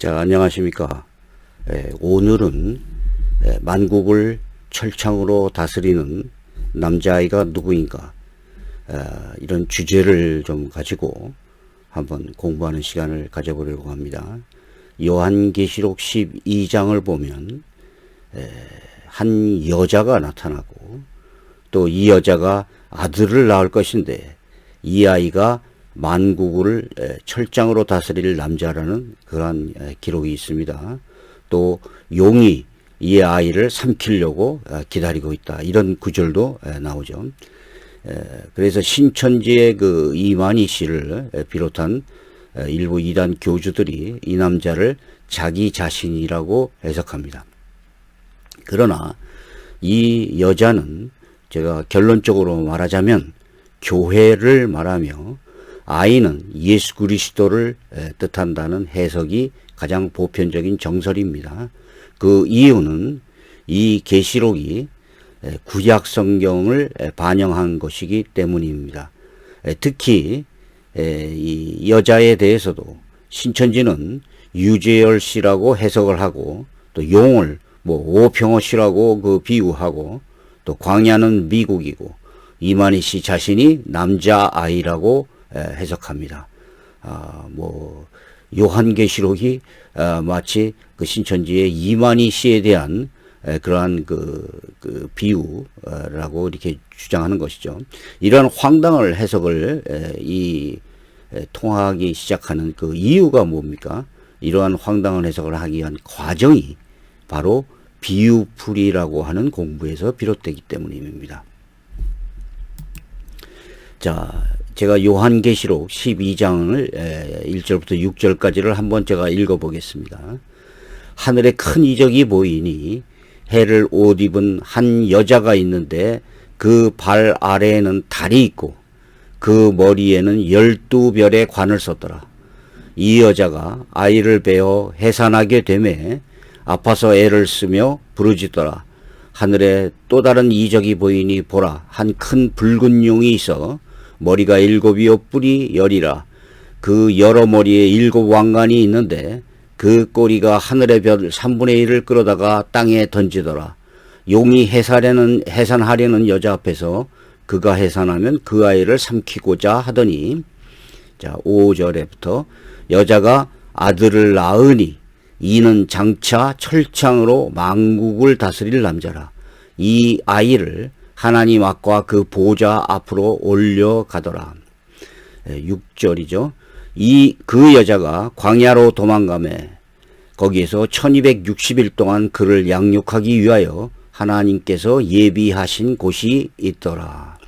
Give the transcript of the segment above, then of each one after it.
자, 안녕하십니까. 오늘은 만국을 철창으로 다스리는 남자아이가 누구인가, 이런 주제를 좀 가지고 한번 공부하는 시간을 가져보려고 합니다. 요한계시록 12장을 보면 한 여자가 나타나고, 또 이 여자가 아들을 낳을 것인데 이 아이가 만국을 철장으로 다스릴 남자라는 그러한 기록이 있습니다. 또 용이 이 아이를 삼키려고 기다리고 있다, 이런 구절도 나오죠. 그래서 신천지의 그 이만희 씨를 비롯한 일부 이단 교주들이 이 남자를 자기 자신이라고 해석합니다. 그러나 이 여자는, 제가 결론적으로 말하자면 교회를 말하며 아이는 예수 그리스도를 뜻한다는 해석이 가장 보편적인 정설입니다. 그 이유는 이 계시록이 구약 성경을 반영한 것이기 때문입니다. 특히 이 여자에 대해서도 신천지는 유재열 씨라고 해석을 하고, 또 용을 오평호 씨라고 그 비유하고, 또 광야는 미국이고 이만희 씨 자신이 남자아이라고 해석합니다. 요한계시록이 마치 그 신천지의 이만희 씨에 대한 그러한 그 비유라고 이렇게 주장하는 것이죠. 이러한 황당한 해석을 통하기 시작하는 그 이유가 뭡니까? 이러한 황당한 해석을 하기 위한 과정이 바로 비유풀이라고 하는 공부에서 비롯되기 때문입니다. 자, 제가 요한계시록 12장을 1절부터 6절까지를 한번 제가 읽어보겠습니다. 하늘에 큰 이적이 보이니 해를 옷 입은 한 여자가 있는데 그 발 아래에는 달이 있고 그 머리에는 12별의 관을 썼더라. 이 여자가 아이를 베어 해산하게 되매 아파서 애를 쓰며 부르짖더라. 하늘에 또 다른 이적이 보이니 보라, 한 큰 붉은 용이 있어 머리가 7이요 뿔이 10이라. 그 여러 머리에 7 왕관이 있는데 그 꼬리가 하늘의 별 3분의 1을 끌어다가 땅에 던지더라. 용이 해산하려는 여자 앞에서 그가 해산하면 그 아이를 삼키고자 하더니, 자, 5절에부터 여자가 아들을 낳으니 이는 장차 철창으로 만국을 다스릴 남자라. 이 아이를 하나님 앞과 그 보좌 앞으로 올려가더라. 6절이죠. 그 여자가 광야로 도망가매 거기에서 1260일 동안 그를 양육하기 위하여 하나님께서 예비하신 곳이 있더라.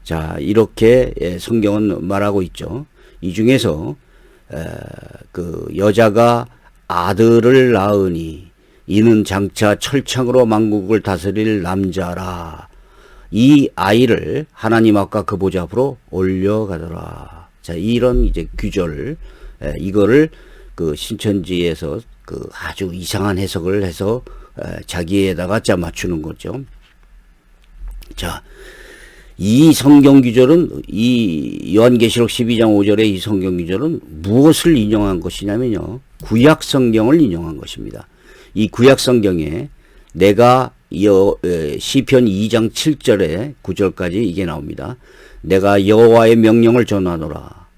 자, 이렇게 성경은 말하고 있죠. 이 중에서 그 여자가 아들을 낳으니 이는 장차 철창으로 만국을 다스릴 남자라. 이 아이를 하나님 앞과 그 보좌 앞으로 올려가더라. 자, 이런 이제 규절, 이거를 그 신천지에서 그 아주 이상한 해석을 해서 자기에다가 맞추는 거죠. 자, 이 성경 규절은, 이 요한계시록 12장 5절의 이 성경 규절은 무엇을 인용한 것이냐면요, 구약 성경을 인용한 것입니다. 이 구약 성경에 내가 시편 2장 7절에 9절까지 이게 나옵니다. 내가 여호와의 명령을 전하노라.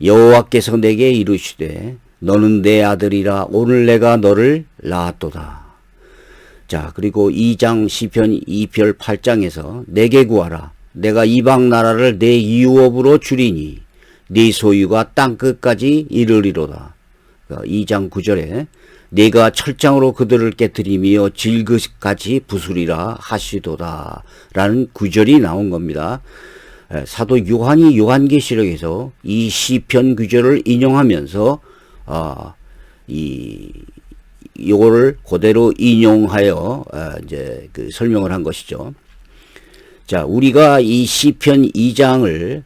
여호와께서 내게 이르시되 너는 내 아들이라. 오늘 내가 너를 낳았도다. 자, 그리고 2장 시편 2편 8장에서 내게 구하라. 내가 이방 나라를 내 유업으로 주리니 네 소유가 땅끝까지 이르리로다. 2장 9절에 내가 철장으로 그들을 깨뜨리며 질그같이 부수리라 하시도다 라는 구절이 나온 겁니다. 사도 요한이 요한계시록에서 이 시편 구절을 인용하면서 요거를 그대로 인용하여 이제 그 설명을 한 것이죠. 자, 우리가 이 시편 2장을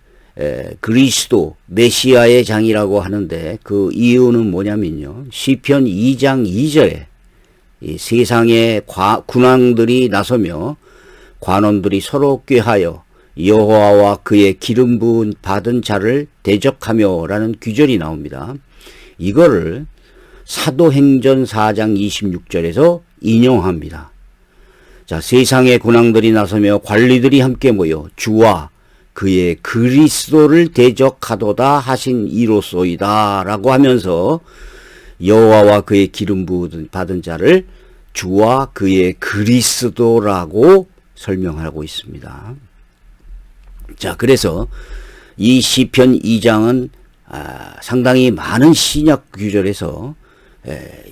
그리스도 메시아의 장이라고 하는데 그 이유는 뭐냐면요, 시편 2장 2절에 이 세상의 군왕들이 나서며 관원들이 서로 꾀하여 여호와와 그의 기름 부은 받은 자를 대적하며 라는 규절이 나옵니다. 이거를 사도행전 4장 26절에서 인용합니다. 자, 세상의 군왕들이 나서며 관리들이 함께 모여 주와 그의 그리스도를 대적하도다 하신 이로소이다 라고 하면서 여호와와 그의 기름 부음 받은 자를 주와 그의 그리스도라고 설명하고 있습니다. 자, 그래서 이 시편 2장은 상당히 많은 신약 구절에서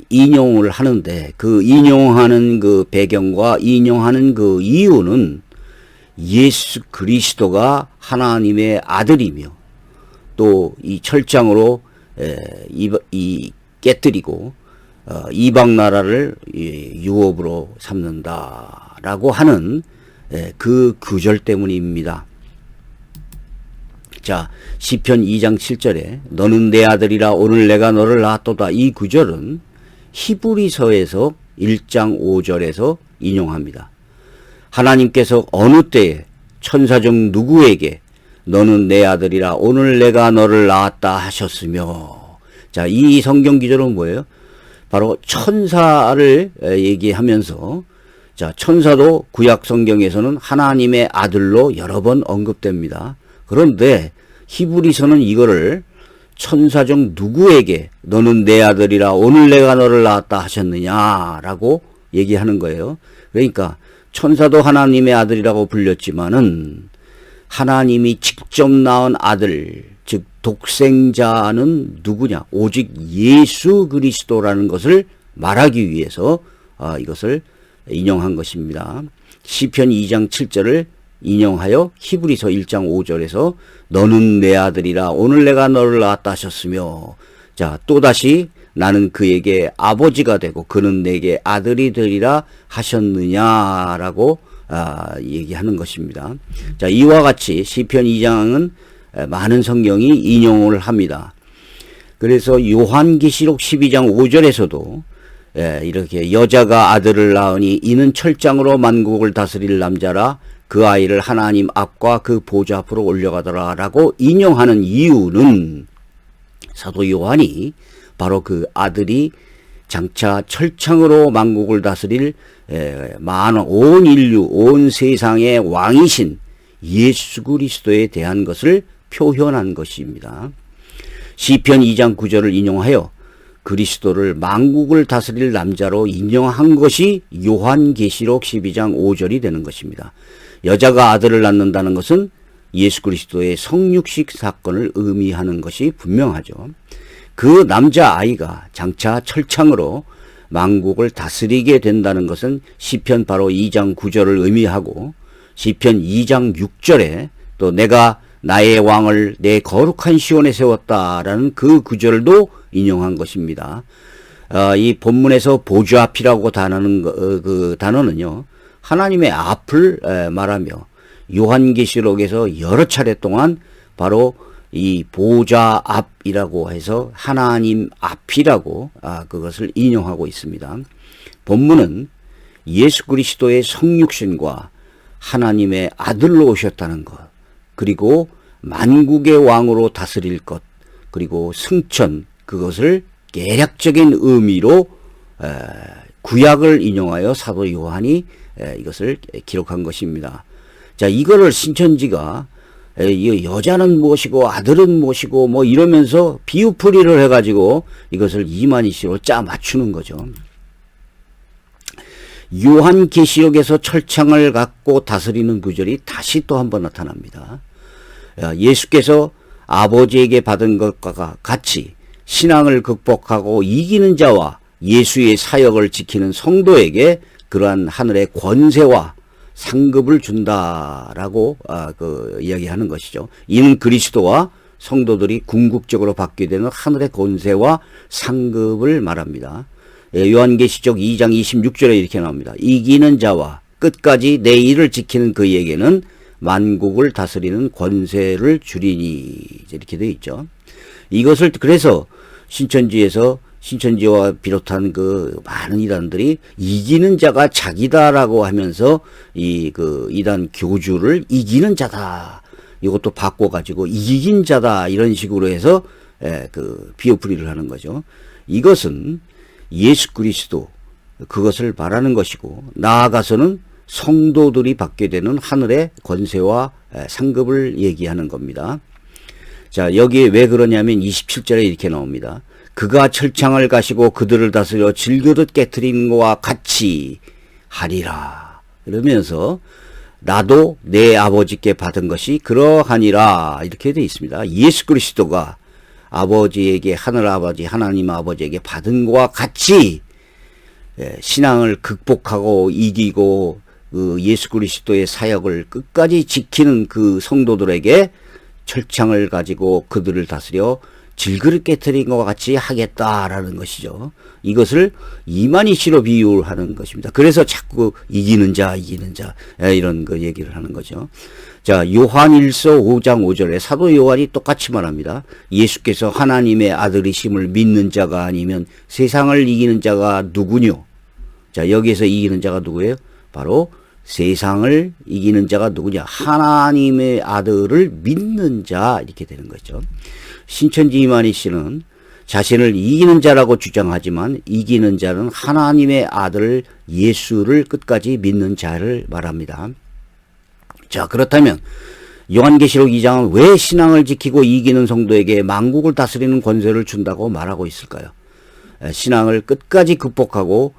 인용을 하는데, 그 인용하는 그 배경과 인용하는 그 이유는 예수 그리스도가 하나님의 아들이며 또 이 철장으로 깨뜨리고 이방 나라를 유업으로 삼는다라고 하는 그 구절 때문입니다. 자, 시편 2장 7절에 너는 내 아들이라 오늘 내가 너를 낳았도다, 이 구절은 히브리서에서 1장 5절에서 인용합니다. 하나님께서 어느 때에 천사 중 누구에게 너는 내 아들이라 오늘 내가 너를 낳았다 하셨으며, 자, 이 성경 기절은 뭐예요? 바로 천사를 얘기하면서, 자, 천사도 구약 성경에서는 하나님의 아들로 여러 번 언급됩니다. 그런데 히브리서는 이거를 천사 중 누구에게 너는 내 아들이라 오늘 내가 너를 낳았다 하셨느냐라고 얘기하는 거예요. 그러니까 천사도 하나님의 아들이라고 불렸지만은 하나님이 직접 낳은 아들, 즉 독생자는 누구냐? 오직 예수 그리스도라는 것을 말하기 위해서 이것을 인용한 것입니다. 시편 2장 7절을 인용하여 히브리서 1장 5절에서 너는 내 아들이라 오늘 내가 너를 낳았다 하셨으며, 자, 또다시 나는 그에게 아버지가 되고 그는 내게 아들이 되리라 하셨느냐라고 얘기하는 것입니다. 자, 이와 같이 시편 2장은 많은 성경이 인용을 합니다. 그래서 요한계시록 12장 5절에서도 이렇게 여자가 아들을 낳으니 이는 철장으로 만국을 다스릴 남자라 그 아이를 하나님 앞과 그 보좌 앞으로 올려가더라 라고 인용하는 이유는 사도 요한이 바로 그 아들이 장차 철창으로 만국을 다스릴 온 인류, 온 세상의 왕이신 예수 그리스도에 대한 것을 표현한 것입니다. 시편 2장 9절을 인용하여 그리스도를 만국을 다스릴 남자로 인정한 것이 요한계시록 12장 5절이 되는 것입니다. 여자가 아들을 낳는다는 것은 예수 그리스도의 성육식 사건을 의미하는 것이 분명하죠. 그 남자아이가 장차 철창으로 만국을 다스리게 된다는 것은 시편 바로 2장 9절을 의미하고, 시편 2장 6절에 또 내가 나의 왕을 내 거룩한 시온에 세웠다라는 그 구절도 인용한 것입니다. 이 본문에서 보좌 앞이라고 단어는 그 단어는요, 하나님의 앞을 말하며 요한계시록에서 여러 차례 동안 바로 이 보좌 앞이라고 해서 하나님 앞이라고 그것을 인용하고 있습니다. 본문은 예수 그리스도의 성육신과 하나님의 아들로 오셨다는 것, 그리고 만국의 왕으로 다스릴 것, 그리고 승천, 그것을 계략적인 의미로 구약을 인용하여 사도 요한이 이것을 기록한 것입니다. 자, 이거를 신천지가 여자는 무엇이고 아들은 무엇이고 뭐 이러면서 비유풀이를 해가지고 이것을 이만희씨로 짜 맞추는 거죠. 요한계시록에서 철창을 갖고 다스리는 구절이 다시 또 한 번 나타납니다. 예수께서 아버지에게 받은 것과 같이 신앙을 극복하고 이기는 자와 예수의 사역을 지키는 성도에게 그러한 하늘의 권세와 상급을 준다라고 이야기하는 것이죠. 이는 그리스도와 성도들이 궁극적으로 받게 되는 하늘의 권세와 상급을 말합니다. 요한계시록 2장 26절에 이렇게 나옵니다. 이기는 자와 끝까지 내 일을 지키는 그에게는 만국을 다스리는 권세를 주리니, 이렇게 되어 있죠. 이것을 그래서 신천지와 비롯한 그 많은 이단들이 이기는 자가 자기다라고 하면서 이단 교주를 이기는 자다, 이것도 바꿔가지고 이긴 자다, 이런 식으로 해서 그 비유풀이를 하는 거죠. 이것은 예수 그리스도 그것을 말하는 것이고, 나아가서는 성도들이 받게 되는 하늘의 권세와 상급을 얘기하는 겁니다. 자, 여기에 왜 그러냐면 27절에 이렇게 나옵니다. 그가 철창을 가시고 그들을 다스려 질그릇 깨트리는 것과 같이 하리라. 이러면서 나도 내 아버지께 받은 것이 그러하니라, 이렇게 되어 있습니다. 예수 그리스도가 아버지에게, 하늘 아버지 하나님 아버지에게 받은 것과 같이 신앙을 극복하고 이기고 그 예수 그리스도의 사역을 끝까지 지키는 그 성도들에게 철창을 가지고 그들을 다스려 질그릇 깨트린 것과 같이 하겠다라는 것이죠. 이것을 이만희씨로 비유하는 것입니다. 그래서 자꾸 이기는 자 이런 거 얘기를 하는 거죠. 자, 요한일서 5장 5절에 사도 요한이 똑같이 말합니다. 예수께서 하나님의 아들이심을 믿는 자가 아니면 세상을 이기는 자가 누구뇨? 자, 여기에서 이기는 자가 누구예요? 바로 세상을 이기는 자가 누구냐? 하나님의 아들을 믿는 자, 이렇게 되는 거죠. 신천지 이만희 씨는 자신을 이기는 자라고 주장하지만 이기는 자는 하나님의 아들 예수를 끝까지 믿는 자를 말합니다. 자, 그렇다면 요한계시록 2장은 왜 신앙을 지키고 이기는 성도에게 만국을 다스리는 권세를 준다고 말하고 있을까요? 신앙을 끝까지 극복하고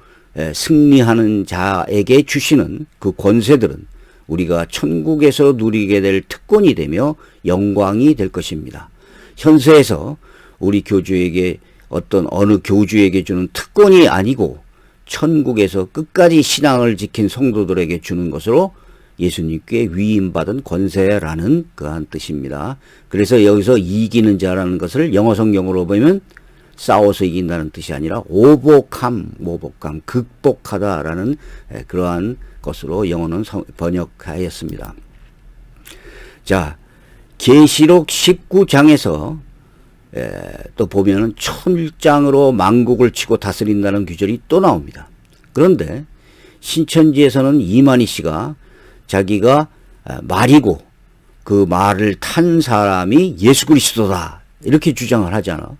승리하는 자에게 주시는 그 권세들은 우리가 천국에서 누리게 될 특권이 되며 영광이 될 것입니다. 현세에서 우리 교주에게 어느 교주에게 주는 특권이 아니고 천국에서 끝까지 신앙을 지킨 성도들에게 주는 것으로 예수님께 위임받은 권세라는 그러한 뜻입니다. 그래서 여기서 이기는 자라는 것을 영어 성경으로 보면 싸워서 이긴다는 뜻이 아니라 오복함, 극복하다라는 그러한 것으로 영어는 번역하였습니다. 자, 계시록 19장에서 또 보면은 천일장으로 만국을 치고 다스린다는 규절이 또 나옵니다. 그런데 신천지에서는 이만희 씨가 자기가 말이고 그 말을 탄 사람이 예수 그리스도다, 이렇게 주장을 하잖아.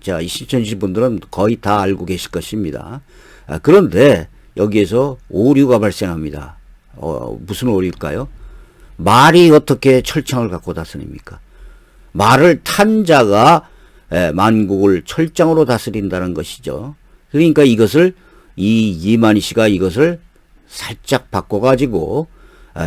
자, 이 신천지 분들은 거의 다 알고 계실 것입니다. 그런데 여기에서 오류가 발생합니다. 무슨 오류일까요? 말이 어떻게 철창을 갖고 다스립니까? 말을 탄 자가 만국을 철장으로 다스린다는 것이죠. 그러니까 이것을 이만희 씨가 이것을 살짝 바꿔가지고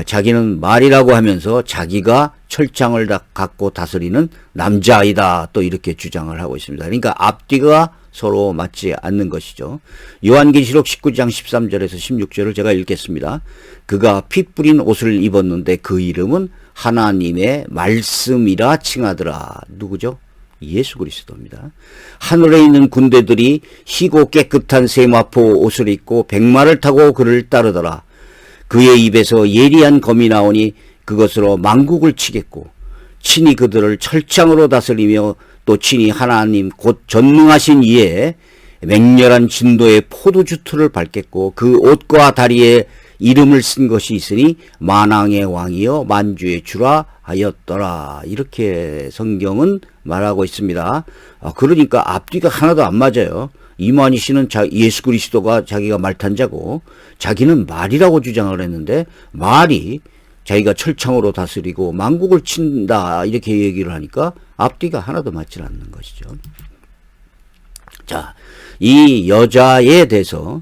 자기는 말이라고 하면서 자기가 철장을 갖고 다스리는 남자이다, 또 이렇게 주장을 하고 있습니다. 그러니까 앞뒤가 서로 맞지 않는 것이죠. 요한계시록 19장 13절에서 16절을 제가 읽겠습니다. 그가 피 뿌린 옷을 입었는데 그 이름은 하나님의 말씀이라 칭하더라. 누구죠? 예수 그리스도입니다. 하늘에 있는 군대들이 희고 깨끗한 세마포 옷을 입고 백마를 타고 그를 따르더라. 그의 입에서 예리한 검이 나오니 그것으로 만국을 치겠고 친히 그들을 철창으로 다스리며 또 친히 하나님 곧 전능하신 이에 맹렬한 진도의 포도주틀을 밟겠고 그 옷과 다리에 이름을 쓴 것이 있으니 만왕의 왕이여 만주의 주라 하였더라. 이렇게 성경은 말하고 있습니다. 그러니까 앞뒤가 하나도 안 맞아요. 이만희 씨는 예수 그리스도가 자기가 말탄 자고 자기는 말이라고 주장을 했는데 말이 자기가 철창으로 다스리고 만국을 친다, 이렇게 얘기를 하니까 앞뒤가 하나도 맞지 않는 것이죠. 자, 이 여자에 대해서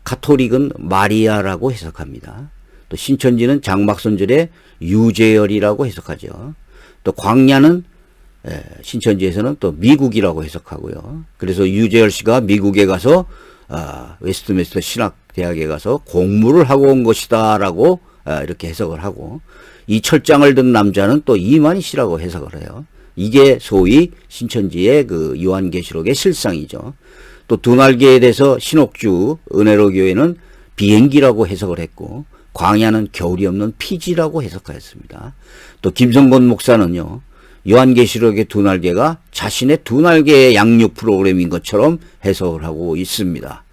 가톨릭은 마리아라고 해석합니다. 또 신천지는 장막선절의 유재열이라고 해석하죠. 또 광야는 신천지에서는 또 미국이라고 해석하고요. 그래서 유재열 씨가 미국에 가서 웨스트민스터 신학대학에 가서 공부를 하고 온 것이다 라고 이렇게 해석을 하고, 이 철장을 든 남자는 또 이만희 씨라고 해석을 해요. 이게 소위 신천지의 그 요한계시록의 실상이죠. 또 두 날개에 대해서 신옥주 은혜로교회는 비행기라고 해석을 했고, 광야는 겨울이 없는 피지라고 해석하였습니다. 또 김성곤 목사는요, 요한계시록의 두 날개가 자신의 두 날개의 양육 프로그램인 것처럼 해석을 하고 있습니다.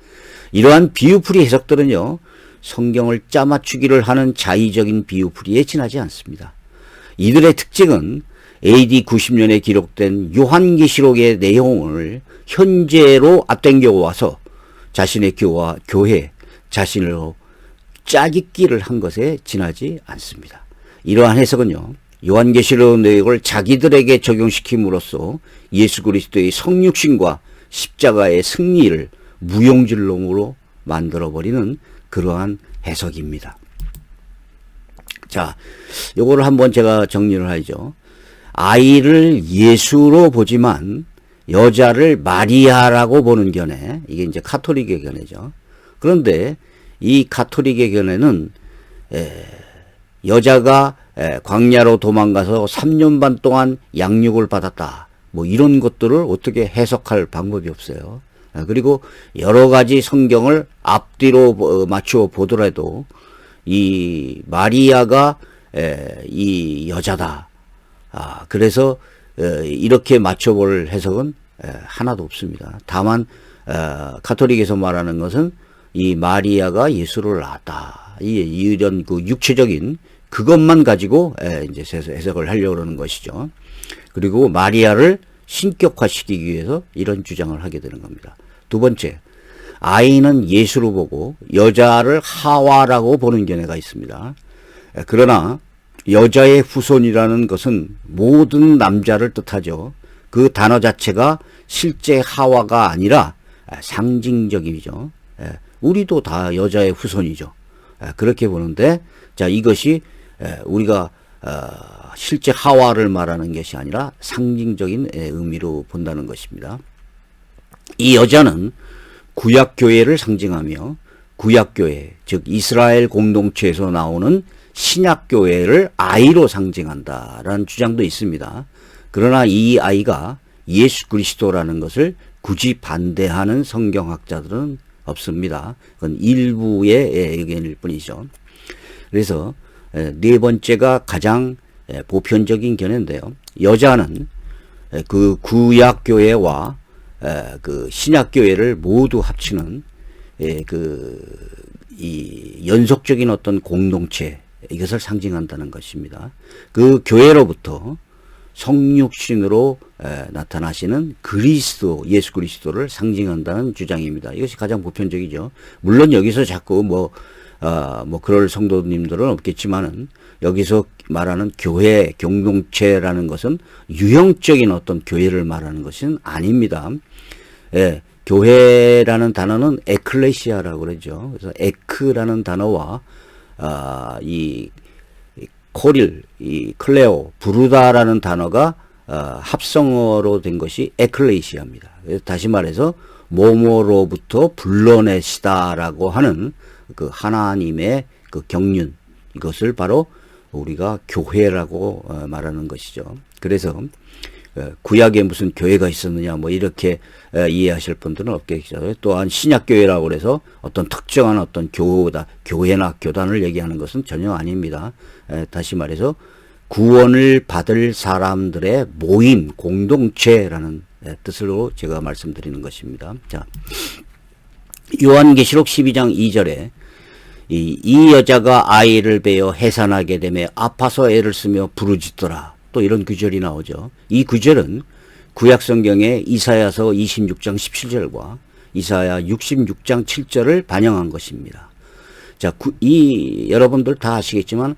이러한 비유풀이 해석들은요, 성경을 짜맞추기를 하는 자의적인 비유풀이에 지나지 않습니다. 이들의 특징은 AD 90년에 기록된 요한계시록의 내용을 현재로 앞당겨 와서 자신의 교회 자신으로 짜깁기를 한 것에 지나지 않습니다. 이러한 해석은요, 요한계시록 내용을 자기들에게 적용시킴으로써 예수 그리스도의 성육신과 십자가의 승리를 무용지름으로 만들어버리는 그러한 해석입니다. 자, 요거를 한번 제가 정리를 하죠. 아이를 예수로 보지만 여자를 마리아라고 보는 견해, 이게 이제 카톨릭의 견해죠. 그런데 이 카톨릭의 견해는 여자가 광야로 도망가서 3년 반 동안 양육을 받았다, 뭐 이런 것들을 어떻게 해석할 방법이 없어요. 그리고 여러 가지 성경을 앞뒤로 맞추어 보더라도 이 마리아가 이 여자다, 그래서 이렇게 맞춰볼 해석은 하나도 없습니다. 다만 가톨릭에서 말하는 것은 이 마리아가 예수를 낳았다, 이런 그 육체적인 그것만 가지고 이제 해석을 하려고 그러는 것이죠. 그리고 마리아를 신격화시키기 위해서 이런 주장을 하게 되는 겁니다. 두 번째, 아이는 예수로 보고 여자를 하와라고 보는 견해가 있습니다. 그러나 여자의 후손이라는 것은 모든 남자를 뜻하죠. 그 단어 자체가 실제 하와가 아니라 상징적이죠. 우리도 다 여자의 후손이죠. 그렇게 보는데, 자, 이것이 우리가 실제 하와를 말하는 것이 아니라 상징적인 의미로 본다는 것입니다. 이 여자는 구약교회를 상징하며 구약교회, 즉 이스라엘 공동체에서 나오는 신약교회를 아이로 상징한다라는 주장도 있습니다. 그러나 이 아이가 예수 그리스도라는 것을 굳이 반대하는 성경학자들은 없습니다. 그건 일부의 의견일 뿐이죠. 그래서 네 번째가 가장 보편적인 견해인데요. 여자는 그 구약교회와 그 신약교회를 모두 합치는 이 연속적인 어떤 공동체, 이것을 상징한다는 것입니다. 그 교회로부터 성육신으로 나타나시는 그리스도, 예수 그리스도를 상징한다는 주장입니다. 이것이 가장 보편적이죠. 물론 여기서 자꾸 뭐 그럴 성도님들은 없겠지만은, 여기서 말하는 교회, 공동체라는 것은 유형적인 어떤 교회를 말하는 것은 아닙니다. 교회라는 단어는 에클레시아라고 그러죠. 그래서 에크라는 단어와 이 코릴, 이 클레오, 부르다라는 단어가 합성어로 된 것이 에클레시아입니다. 다시 말해서 모모로부터 불러내시다라고 하는 그 하나님의 그 경륜, 이것을 바로 우리가 교회라고 말하는 것이죠. 그래서 구약에 무슨 교회가 있었느냐, 뭐 이렇게 이해하실 분들은 없겠죠. 또한 신약교회라고 그래서 어떤 특정한 어떤 교회나 교단을 얘기하는 것은 전혀 아닙니다. 다시 말해서 구원을 받을 사람들의 모임, 공동체라는 뜻으로 제가 말씀드리는 것입니다. 자, 요한계시록 12장 2절에 이 여자가 아이를 베어 해산하게 되며 아파서 애를 쓰며 부르짖더라, 또 이런 구절이 나오죠. 이 구절은 구약성경의 이사야서 26장 17절과 이사야 66장 7절을 반영한 것입니다. 자, 여러분들 다 아시겠지만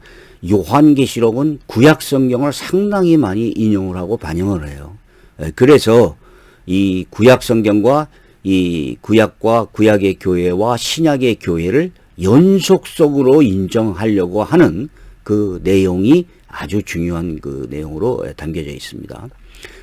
요한계시록은 구약성경을 상당히 많이 인용을 하고 반영을 해요. 그래서 이 구약성경과 이 구약과 구약의 교회와 신약의 교회를 연속적으로 인정하려고 하는 그 내용이 아주 중요한 그 내용으로 담겨져 있습니다.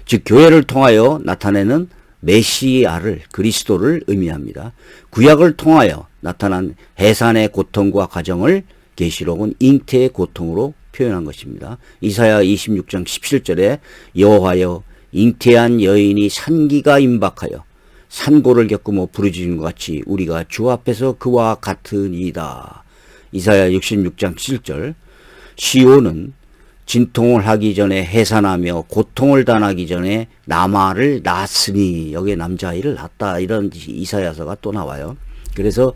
즉 교회를 통하여 나타내는 메시아를, 그리스도를 의미합니다. 구약을 통하여 나타난 해산의 고통과 과정을 계시록은 잉태의 고통으로 표현한 것입니다. 이사야 26장 17절에 여호와여 잉태한 여인이 산기가 임박하여 산고를 겪으며 부르짖는 것 같이 우리가 주 앞에서 그와 같으니이다. 이사야 66장 7절 시온은 진통을 하기 전에 해산하며 고통을 당하기 전에 남아를 낳았으니, 여기에 남자아이를 낳았다, 이런 이사야서가 또 나와요. 그래서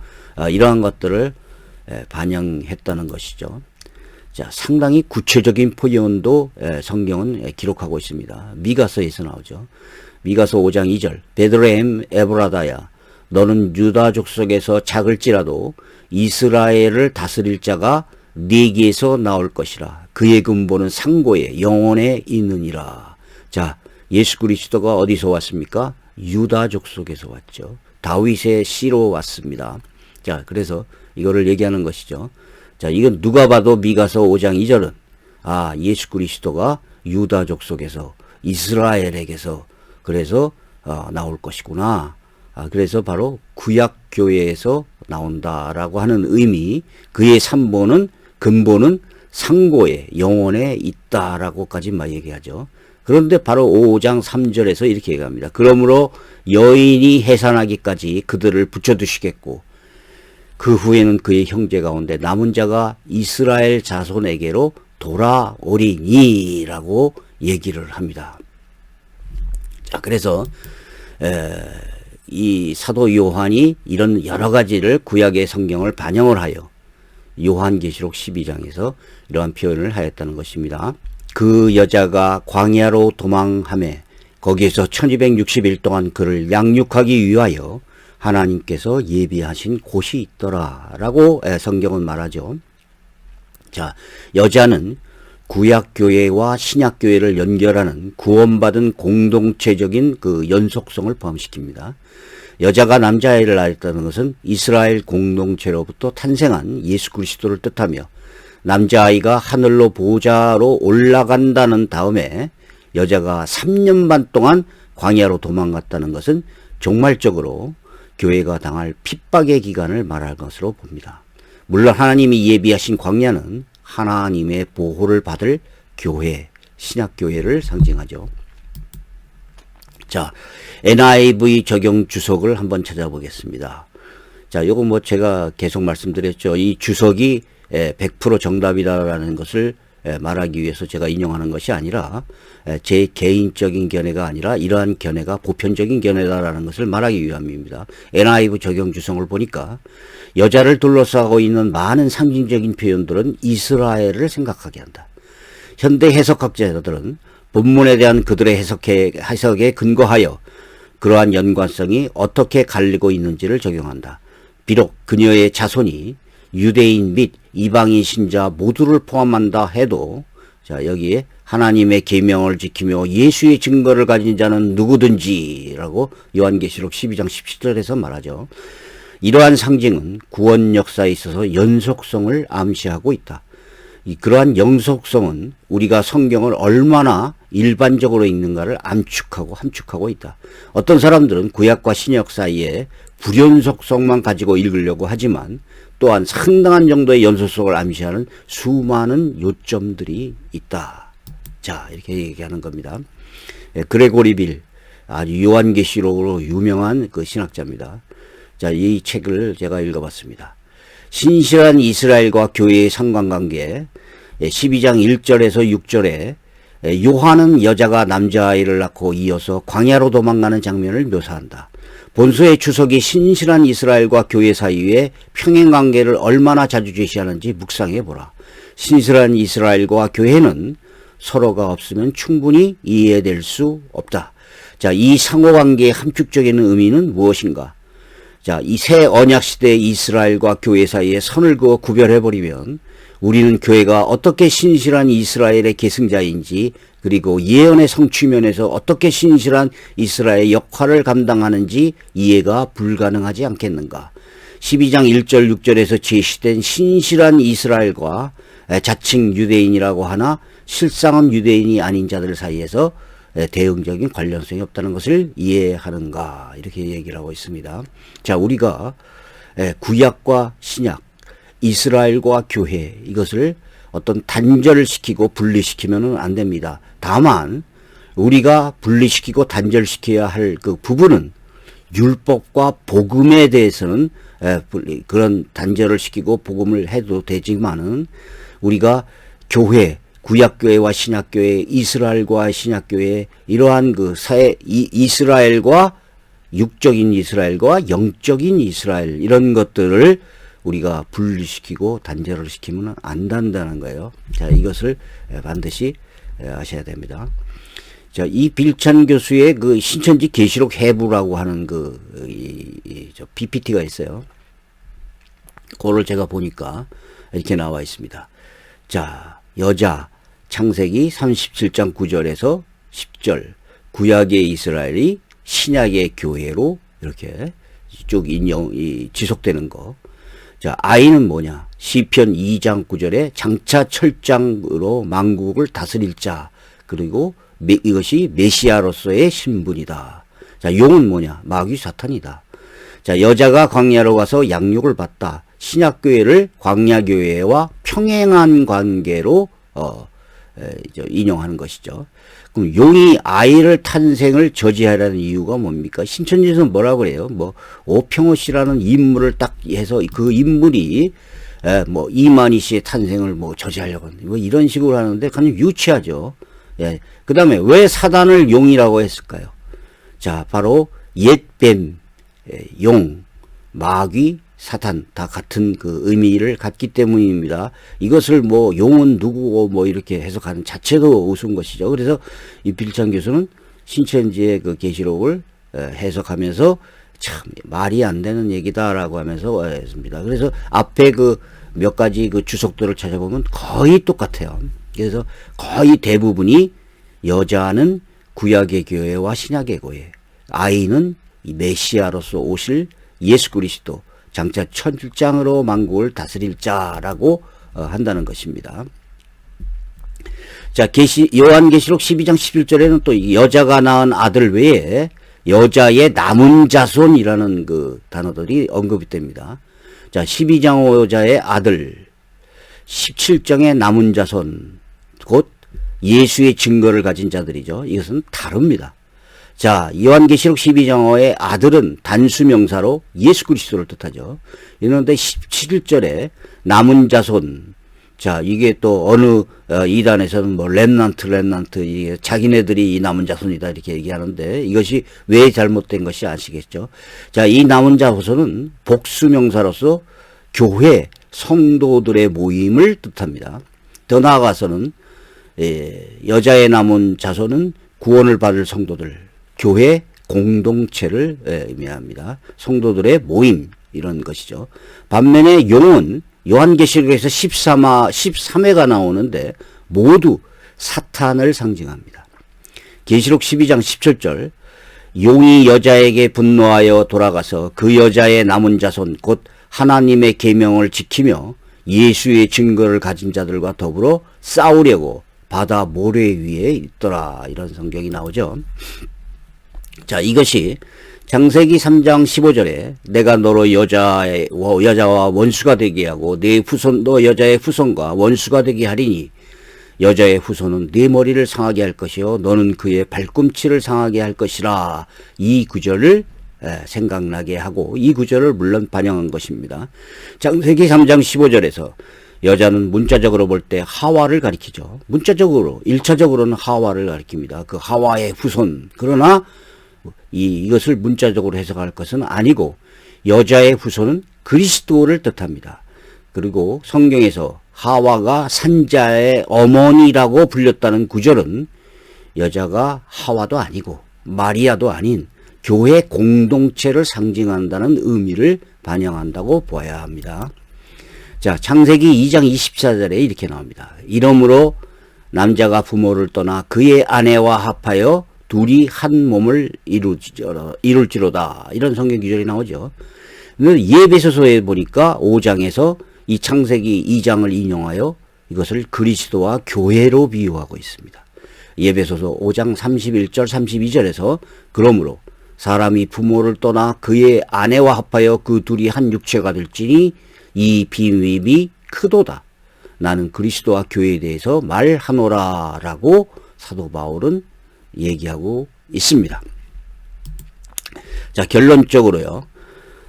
이러한 것들을 반영했다는 것이죠. 자, 상당히 구체적인 표현도 성경은 기록하고 있습니다. 미가서에서 나오죠. 미가서 5장 2절. 베들레헴 에브라다야, 너는 유다 족속에서 작을지라도 이스라엘을 다스릴 자가 네게에서 나올 것이라. 그의 근본은 상고에 영원에 있느니라. 자, 예수 그리스도가 어디서 왔습니까? 유다 족속에서 왔죠. 다윗의 씨로 왔습니다. 자, 그래서 이거를 얘기하는 것이죠. 자, 이건 누가 봐도 미가서 5장 2절은 예수 그리스도가 유다 족속에서 이스라엘에게서 그래서 나올 것이구나. 그래서 바로 구약교회에서 나온다라고 하는 의미, 그의 근본은 상고에 영원에 있다라고까지 막 얘기하죠. 그런데 바로 5장 3절에서 이렇게 얘기합니다. 그러므로 여인이 해산하기까지 그들을 붙여두시겠고 그 후에는 그의 형제 가운데 남은 자가 이스라엘 자손에게로 돌아오리니라고 얘기를 합니다. 자, 그래서 이 사도 요한이 이런 여러 가지를 구약의 성경을 반영을 하여 요한계시록 12장에서 이러한 표현을 하였다는 것입니다. 그 여자가 광야로 도망하매 거기에서 1260일 동안 그를 양육하기 위하여 하나님께서 예비하신 곳이 있더라라고 성경은 말하죠. 자, 여자는 구약교회와 신약교회를 연결하는 구원받은 공동체적인 그 연속성을 포함시킵니다. 여자가 남자아이를 낳았다는 것은 이스라엘 공동체로부터 탄생한 예수 그리스도를 뜻하며 남자아이가 하늘로 보좌로 올라간다는 다음에 여자가 3년 반 동안 광야로 도망갔다는 것은 종말적으로 교회가 당할 핍박의 기간을 말할 것으로 봅니다. 물론 하나님이 예비하신 광야는 하나님의 보호를 받을 교회, 신약교회를 상징하죠. 자, NIV 적용 주석을 한번 찾아보겠습니다. 자, 요거 뭐 제가 계속 말씀드렸죠. 이 주석이 100% 정답이다라는 것을 말하기 위해서 제가 인용하는 것이 아니라 제 개인적인 견해가 아니라 이러한 견해가 보편적인 견해다라는 것을 말하기 위함입니다. NIV 적용 주성을 보니까 여자를 둘러싸고 있는 많은 상징적인 표현들은 이스라엘을 생각하게 한다. 현대 해석학자들은 본문에 대한 그들의 해석에 근거하여 그러한 연관성이 어떻게 갈리고 있는지를 적용한다. 비록 그녀의 자손이 유대인 및 이방인 신자 모두를 포함한다 해도 자, 여기에 하나님의 계명을 지키며 예수의 증거를 가진 자는 누구든지라고 요한계시록 12장 17절에서 말하죠. 이러한 상징은 구원 역사에 있어서 연속성을 암시하고 있다. 그러한 연속성은 우리가 성경을 얼마나 일반적으로 읽는가를 함축하고 있다. 어떤 사람들은 구약과 신약 사이에 불연속성만 가지고 읽으려고 하지만 또한 상당한 정도의 연속성을 암시하는 수많은 요점들이 있다. 자, 이렇게 얘기하는 겁니다. 그레고리 빌, 아주 요한계시록으로 유명한 그 신학자입니다. 자, 이 책을 제가 읽어봤습니다. 신실한 이스라엘과 교회의 상관관계 12장 1절에서 6절에 요한은 여자가 남자아이를 낳고 이어서 광야로 도망가는 장면을 묘사한다. 본서의 주석이 신실한 이스라엘과 교회 사이의 평행관계를 얼마나 자주 제시하는지 묵상해보라. 신실한 이스라엘과 교회는 서로가 없으면 충분히 이해될 수 없다. 자, 이 상호관계의 함축적인 의미는 무엇인가? 자, 이 새 언약시대의 이스라엘과 교회 사이에 선을 그어 구별해버리면 우리는 교회가 어떻게 신실한 이스라엘의 계승자인지 그리고 예언의 성취면에서 어떻게 신실한 이스라엘의 역할을 감당하는지 이해가 불가능하지 않겠는가. 12장 1절 6절에서 제시된 신실한 이스라엘과 자칭 유대인이라고 하나 실상은 유대인이 아닌 자들 사이에서 대응적인 관련성이 없다는 것을 이해하는가, 이렇게 얘기를 하고 있습니다. 자, 우리가 구약과 신약, 이스라엘과 교회, 이것을 어떤 단절시키고 분리시키면 안 됩니다. 다만 우리가 분리시키고 단절시켜야 할 그 부분은 율법과 복음에 대해서는 그런 단절을 시키고 복음을 해도 되지만은 우리가 교회, 구약교회와 신약교회, 이스라엘과 신약교회, 이러한 그 이스라엘과 육적인 이스라엘과 영적인 이스라엘, 이런 것들을 우리가 분리시키고 단절을 시키면 안 된다는 거예요. 자, 이것을 반드시 아셔야 됩니다. 자, 이 빌찬 교수의 그 신천지 계시록 해부라고 하는 저 PPT가 있어요. 그걸 제가 보니까 이렇게 나와 있습니다. 자, 여자 창세기 37장 9절에서 10절 구약의 이스라엘이 신약의 교회로 이렇게 쭉 지속되는 거. 자, 아이는 뭐냐? 시편 2장 9절에 장차 철장으로 만국을 다스릴 자. 그리고 이것이 메시아로서의 신분이다. 자, 용은 뭐냐? 마귀 사탄이다. 자, 여자가 광야로 가서 양육을 받다. 신약교회를 광야교회와 평행한 관계로 인용하는 것이죠. 그럼 용이 아이를 탄생을 저지하라는 이유가 뭡니까? 신천지에서는 뭐라고 그래요? 뭐 오평호 씨라는 인물을 딱 해서 그 인물이 뭐 이만희 씨의 탄생을 뭐 저지하려고 하는 뭐 이런 식으로 하는데 그냥 유치하죠. 예. 그 다음에 왜 사단을 용이라고 했을까요? 자, 바로 옛뱀, 용, 마귀, 사탄 다 같은 그 의미를 갖기 때문입니다. 이것을 뭐 용은 누구고 뭐 이렇게 해석하는 자체도 우스운 것이죠. 그래서 이 빌찬 교수는 신천지의 그 계시록을 해석하면서 참 말이 안 되는 얘기다라고 하면서 했습니다. 그래서 앞에 그 몇 가지 그 주석들을 찾아보면 거의 똑같아요. 그래서 거의 대부분이 여자는 구약의 교회와 신약의 교회, 아이는 이 메시아로서 오실 예수 그리스도, 장차 천장으로 만국을 다스릴 자라고 한다는 것입니다. 자, 요한계시록 12장 11절에는 또 여자가 낳은 아들 외에 여자의 남은 자손이라는 그 단어들이 언급이 됩니다. 자, 12장 여자의 아들, 17장의 남은 자손, 곧 예수의 증거를 가진 자들이죠. 이것은 다릅니다. 자, 요한계시록 12장의 아들은 단수명사로 예수 그리스도를 뜻하죠. 이런데 17절에 남은 자손, 자, 이게 또 어느 이단에서는 뭐 렘넌트 이게 자기네들이 이 남은 자손이다 이렇게 얘기하는데 이것이 왜 잘못된 것이 아시겠죠? 자, 이 남은 자손은 복수명사로서 교회 성도들의 모임을 뜻합니다. 더 나아가서는 여자의 남은 자손은 구원을 받을 성도들, 교회 공동체를 의미합니다. 성도들의 모임 이런 것이죠. 반면에 용은 요한계시록에서 13회가 나오는데 모두 사탄을 상징합니다. 계시록 12장 17절 용이 여자에게 분노하여 돌아가서 그 여자의 남은 자손 곧 하나님의 계명을 지키며 예수의 증거를 가진 자들과 더불어 싸우려고 바다 모래 위에 있더라. 이런 성경이 나오죠. 자, 이것이 창세기 3장 15절에 내가 너로 여자와 원수가 되게 하고 네 후손도 여자의 후손과 원수가 되게 하리니 여자의 후손은 네 머리를 상하게 할 것이요 너는 그의 발꿈치를 상하게 할 것이라. 이 구절을 생각나게 하고 이 구절을 물론 반영한 것입니다. 창세기 3장 15절에서 여자는 문자적으로 볼 때 하와를 가리키죠. 문자적으로 1차적으로는 하와를 가리킵니다. 그 하와의 후손. 그러나 이것을 문자적으로 해석할 것은 아니고 여자의 후손은 그리스도를 뜻합니다. 그리고 성경에서 하와가 산자의 어머니라고 불렸다는 구절은 여자가 하와도 아니고 마리아도 아닌 교회 공동체를 상징한다는 의미를 반영한다고 보아야 합니다. 자, 창세기 2장 24절에 이렇게 나옵니다. 이러므로 남자가 부모를 떠나 그의 아내와 합하여 둘이 한 몸을 이룰지로다. 이런 성경 구절이 나오죠. 예배소서에 보니까 5장에서 이 창세기 2장을 인용하여 이것을 그리스도와 교회로 비유하고 있습니다. 예배소서 5장 31절 32절에서 그러므로 사람이 부모를 떠나 그의 아내와 합하여 그 둘이 한 육체가 될지니 이 비밀이 크도다. 나는 그리스도와 교회에 대해서 말하노라 라고 사도 바울은 얘기하고 있습니다. 자, 결론적으로요.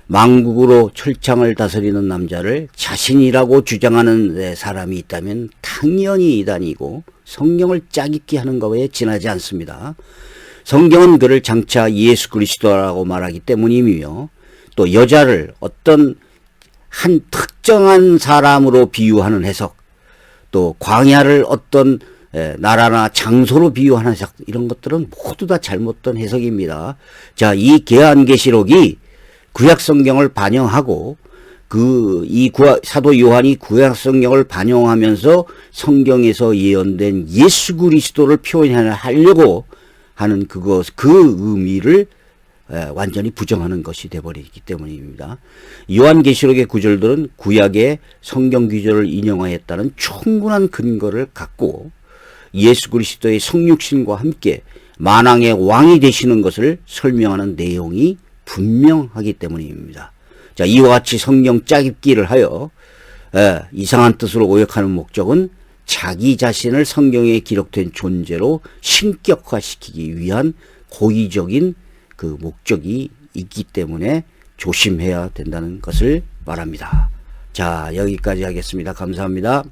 만국으로 철창을 다스리는 남자를 자신이라고 주장하는 사람이 있다면 당연히 이단이고 성경을 짜깁기 하는 것에 지나지 않습니다. 성경은 그를 장차 예수 그리스도라고 말하기 때문이며 또 여자를 어떤 한 특정한 사람으로 비유하는 해석, 또 광야를 어떤 나라나 장소로 비유하는 해석, 이런 것들은 모두 다 잘못된 해석입니다. 자, 이 계한계시록이 구약 성경을 반영하고 사도 요한이 구약 성경을 반영하면서 성경에서 예언된 예수 그리스도를 표현하려고 하는 그 의미를 완전히 부정하는 것이 되어버리기 때문입니다. 요한계시록의 구절들은 구약의 성경 구절을 인용하였다는 충분한 근거를 갖고 예수 그리스도의 성육신과 함께 만왕의 왕이 되시는 것을 설명하는 내용이 분명하기 때문입니다. 자, 이와 같이 성경 짜깁기를 하여 이상한 뜻으로 오역하는 목적은 자기 자신을 성경에 기록된 존재로 신격화시키기 위한 고의적인 그 목적이 있기 때문에 조심해야 된다는 것을 말합니다. 자, 여기까지 하겠습니다. 감사합니다.